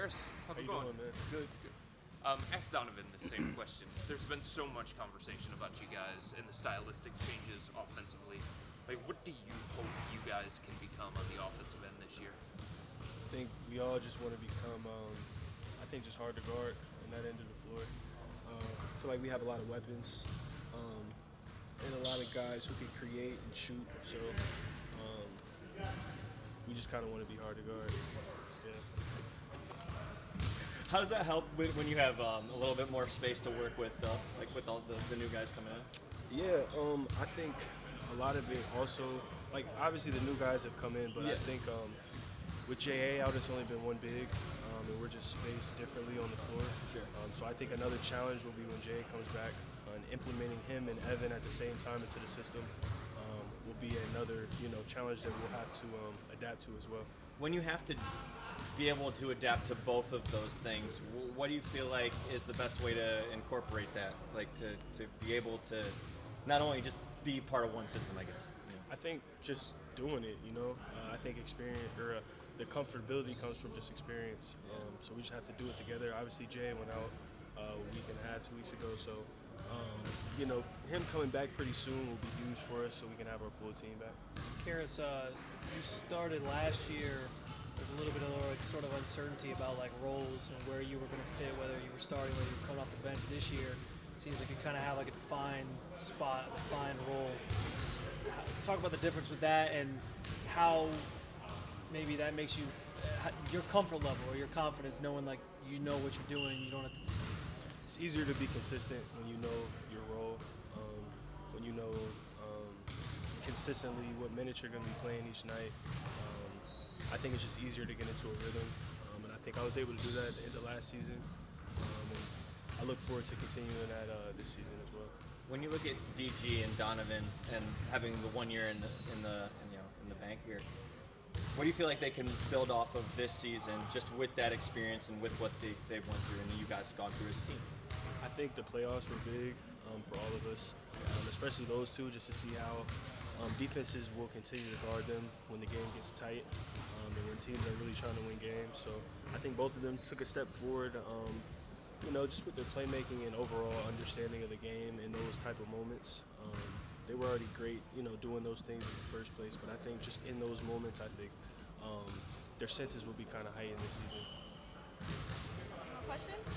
Caris. How's How it you going? doing, man? Good. Good. Ask Donovan the same question. There's been so much conversation about you guys and the stylistic changes offensively. Like, what do you hope you guys can become on the offensive end this year? I think we all just want to become, I think, just hard to guard on that end of the floor. I feel like we have a lot of weapons and a lot of guys who can create and shoot. So we just kind of want to be hard to guard. Yeah. How does that help when you have a little bit more space to work with, though, like with all the new guys coming in? Yeah, I think a lot of it also, like obviously the new guys have come in, but I think with JA out, it's only been one big, and we're just spaced differently on the floor. Sure. So I think another challenge will be when JA comes back, and implementing him and Evan at the same time into the system will be another challenge that we'll have to adapt to as well. When you have to be able to adapt to both of those things, what do you feel like is the best way to incorporate that? Like to be able to not only just be part of one system, I guess. I think just doing it, I think experience or the comfortability comes from just experience. So we just have to do it together. Obviously, Jay went out a week and a half, 2 weeks ago. So, him coming back pretty soon will be huge for us so we can have our full team back. Caris, you started last year. There's a little bit of like sort of uncertainty about like roles and where you were going to fit, whether you were starting, whether you were coming off the bench. This year, it seems like you kind of have like a defined spot, a defined role. Just talk about the difference with that and how maybe that makes you your comfort level or your confidence, knowing like you know what you're doing. You don't have to. It's easier to be consistent when you know your role, when you know consistently what minutes you're going to be playing each night. I think it's just easier to get into a rhythm, and I think I was able to do that at the end of last season, and I look forward to continuing that this season as well. When you look at DG and Donovan and having the 1 year in the bank here, what do you feel like they can build off of this season, just with that experience and with what they've went through and you guys have gone through as a team? I think the playoffs were big for all of us, especially those two, just to see how defenses will continue to guard them when the game gets tight and when teams are really trying to win games. So I think both of them took a step forward, just with their playmaking and overall understanding of the game in those type of moments. They were already great, doing those things in the first place, but I think just in those moments, I think their senses will be kind of heightened this season. Questions?